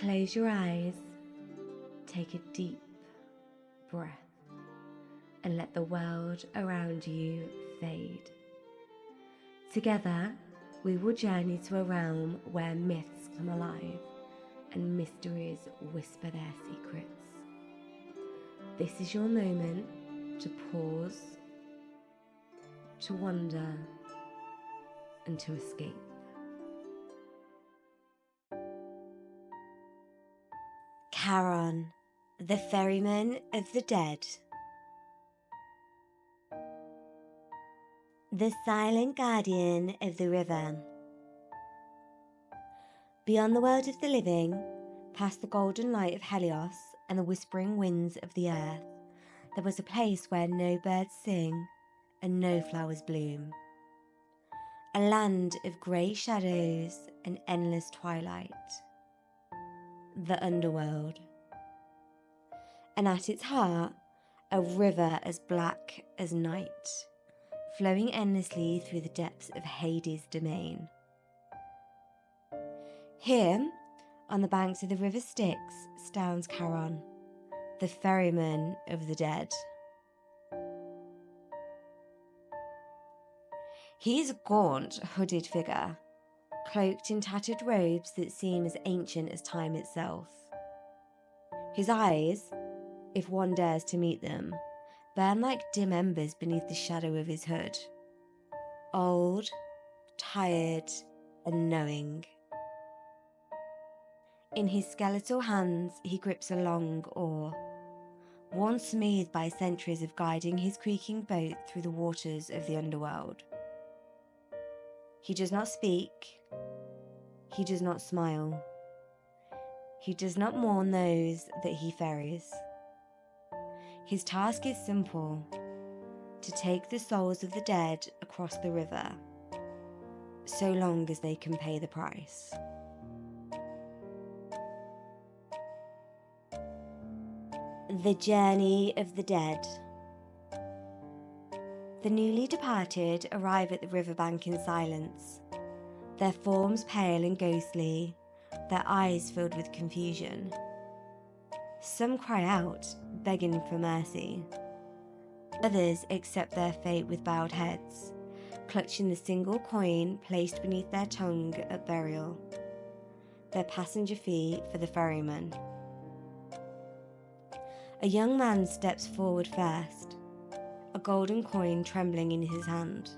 Close your eyes, take a deep breath, and let the world around you fade. Together, we will journey to a realm where myths come alive and mysteries whisper their secrets. This is your moment to pause, to wonder, and to escape. Charon, the ferryman of the dead. The silent guardian of the river. Beyond the world of the living, past the golden light of Helios and the whispering winds of the earth, there was a place where no birds sing and no flowers bloom. A land of grey shadows and endless twilight. The Underworld. And at its heart, a river as black as night, flowing endlessly through the depths of Hades' domain. Here, on the banks of the River Styx, stands Charon, the ferryman of the dead. He is a gaunt, hooded figure, cloaked in tattered robes that seem as ancient as time itself. His eyes, if one dares to meet them, burn like dim embers beneath the shadow of his hood. Old, tired, and knowing. In his skeletal hands he grips a long oar, worn smooth by centuries of guiding his creaking boat through the waters of the underworld. He does not speak. He does not smile. He does not mourn those that he ferries. His task is simple: to take the souls of the dead across the river, so long as they can pay the price. The journey of the dead. The newly departed arrive at the riverbank in silence, their forms pale and ghostly, their eyes filled with confusion. Some cry out, begging for mercy. Others accept their fate with bowed heads, clutching the single coin placed beneath their tongue at burial, their passenger fee for the ferryman. A young man steps forward first, a golden coin trembling in his hand.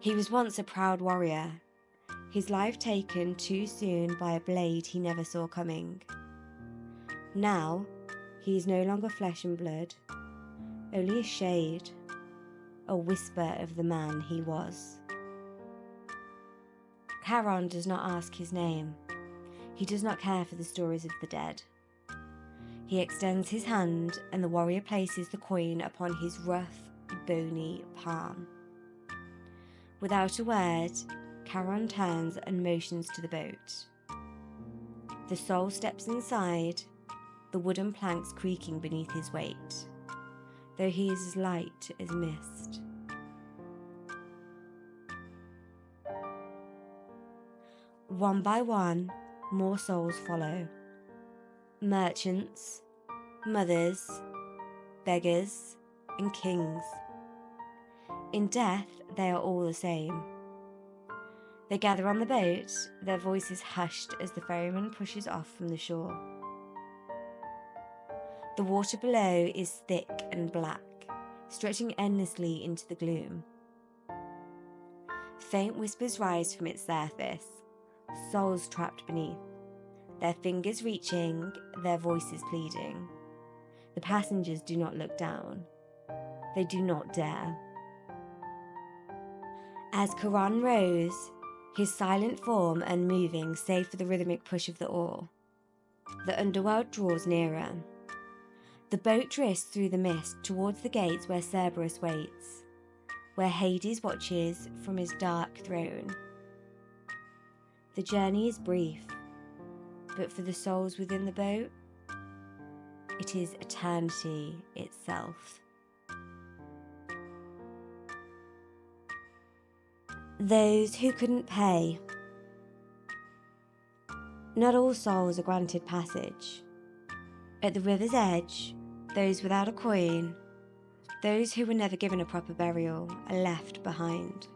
He was once a proud warrior, his life taken too soon by a blade he never saw coming. Now, he is no longer flesh and blood, only a shade, a whisper of the man he was. Charon does not ask his name. He does not care for the stories of the dead. He extends his hand, and the warrior places the coin upon his rough, bony palm. Without a word, Charon turns and motions to the boat. The soul steps inside, the wooden planks creaking beneath his weight, though he is as light as mist. One by one, more souls follow. Merchants, mothers, beggars, and kings. In death, they are all the same. They gather on the boat, their voices hushed as the ferryman pushes off from the shore. The water below is thick and black, stretching endlessly into the gloom. Faint whispers rise from its surface, souls trapped beneath, their fingers reaching, their voices pleading. The passengers do not look down. They do not dare. As Charon rows, his silent form unmoving save for the rhythmic push of the oar, the underworld draws nearer. The boat drifts through the mist towards the gates where Cerberus waits, where Hades watches from his dark throne. The journey is brief, but for the souls within the boat, it is eternity itself. Those who couldn't pay. Not all souls are granted passage. At the river's edge, those without a coin, those who were never given a proper burial, are left behind.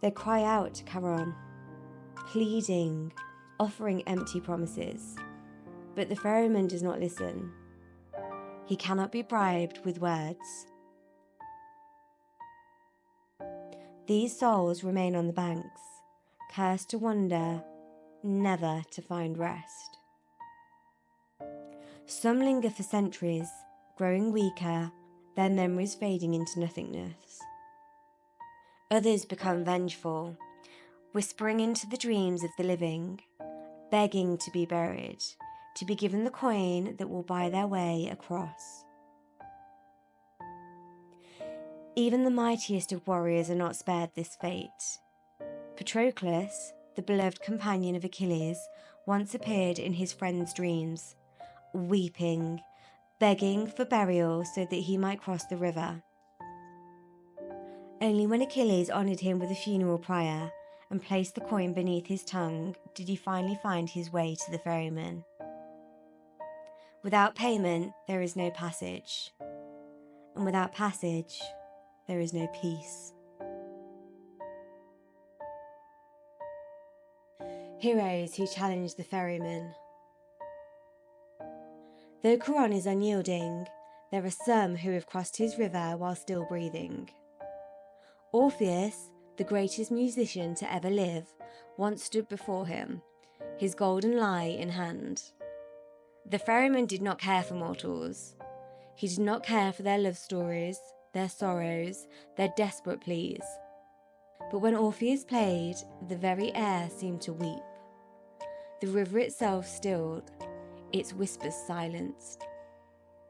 They cry out to Charon, pleading, offering empty promises, but the ferryman does not listen. He cannot be bribed with words. These souls remain on the banks, cursed to wander, never to find rest. Some linger for centuries, growing weaker, their memories fading into nothingness. Others become vengeful, whispering into the dreams of the living, begging to be buried, to be given the coin that will buy their way across. Even the mightiest of warriors are not spared this fate. Patroclus, the beloved companion of Achilles, once appeared in his friend's dreams, weeping, begging for burial so that he might cross the river. Only when Achilles honoured him with a funeral pyre and placed the coin beneath his tongue did he finally find his way to the ferryman. Without payment, there is no passage, and without passage, there is no peace. Heroes who challenge the ferryman. Though Charon is unyielding, there are some who have crossed his river while still breathing. Orpheus, the greatest musician to ever live, once stood before him, his golden lyre in hand. The ferryman did not care for mortals. He did not care for their love stories, their sorrows, their desperate pleas. But when Orpheus played, the very air seemed to weep. The river itself stilled, its whispers silenced.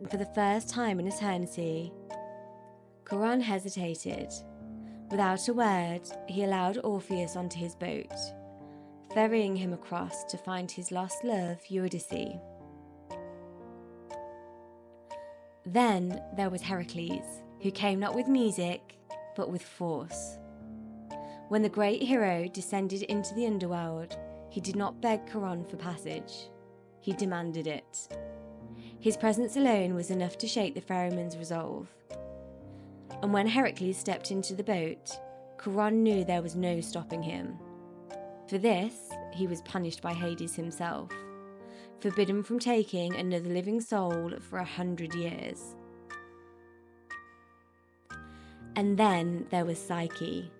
And for the first time in eternity, Charon hesitated. Without a word, he allowed Orpheus onto his boat, ferrying him across to find his lost love, Eurydice. Then there was Heracles, who came not with music, but with force. When the great hero descended into the underworld, he did not beg Charon for passage. He demanded it. His presence alone was enough to shake the ferryman's resolve. And when Heracles stepped into the boat, Charon knew there was no stopping him. For this, he was punished by Hades himself, forbidden from taking another living soul for 100 years. And then there was Psyche,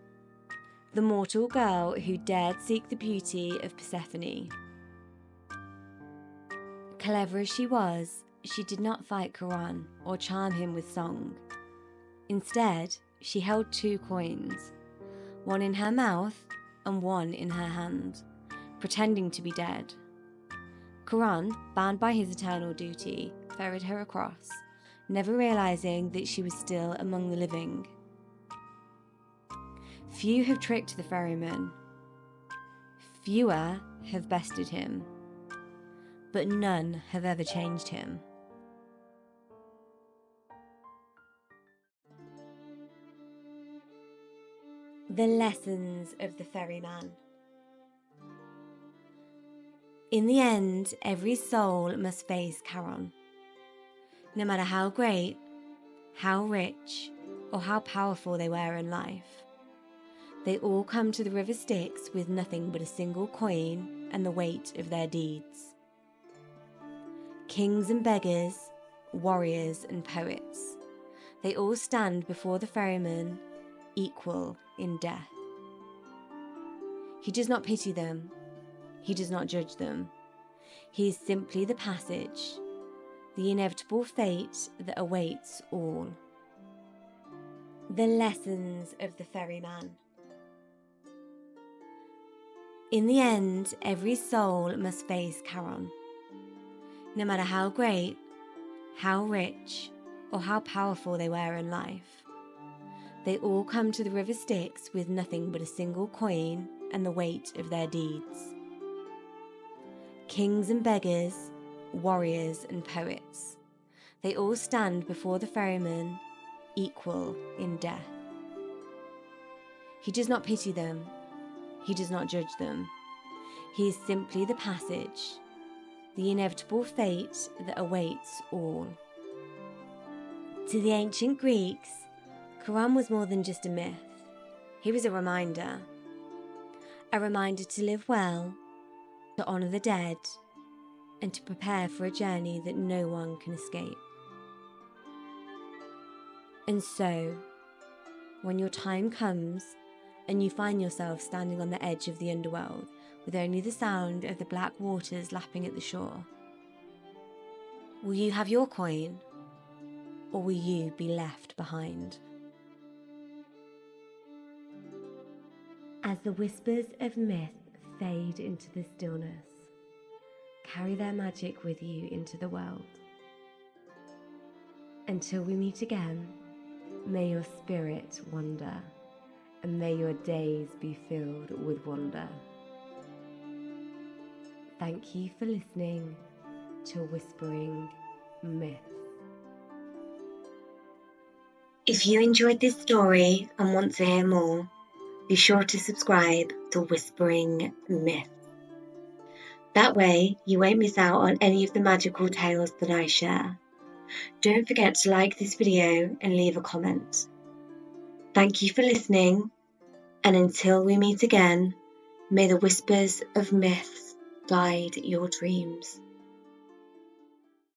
the mortal girl who dared seek the beauty of Persephone. Clever as she was, she did not fight Charon or charm him with song. Instead, she held 2 coins, one in her mouth and one in her hand, pretending to be dead. Charon, bound by his eternal duty, ferried her across, never realizing that she was still among the living. Few have tricked the ferryman. Fewer have bested him. But none have ever changed him. The lessons of the ferryman. In the end, every soul must face Charon. No matter how great, how rich, or how powerful they were in life. They all come to the River Styx with nothing but a single coin and the weight of their deeds. Kings and beggars, warriors and poets, they all stand before the ferryman, equal in death. He does not pity them. He does not judge them. He is simply the passage, the inevitable fate that awaits all. The lessons of the ferryman. In the end, every soul must face Charon. No matter how great, how rich, or how powerful they were in life. They all come to the River Styx with nothing but a single coin and the weight of their deeds. Kings and beggars, warriors and poets, they all stand before the ferryman, equal in death. He does not pity them. He does not judge them. He is simply the passage, the inevitable fate that awaits all. To the ancient Greeks, Charon was more than just a myth. He was a reminder to live well, to honour the dead, and to prepare for a journey that no one can escape. And so, when your time comes and you find yourself standing on the edge of the underworld with only the sound of the black waters lapping at the shore, will you have your coin, or will you be left behind? As the whispers of myth fade into the stillness, carry their magic with you into the world. Until we meet again, may your spirit wander, and may your days be filled with wonder. Thank you for listening to Whispering Myths. If you enjoyed this story and want to hear more, be sure to subscribe to Whispering Myths. That way, you won't miss out on any of the magical tales that I share. Don't forget to like this video and leave a comment. Thank you for listening, and until we meet again, may the whispers of myths guide your dreams.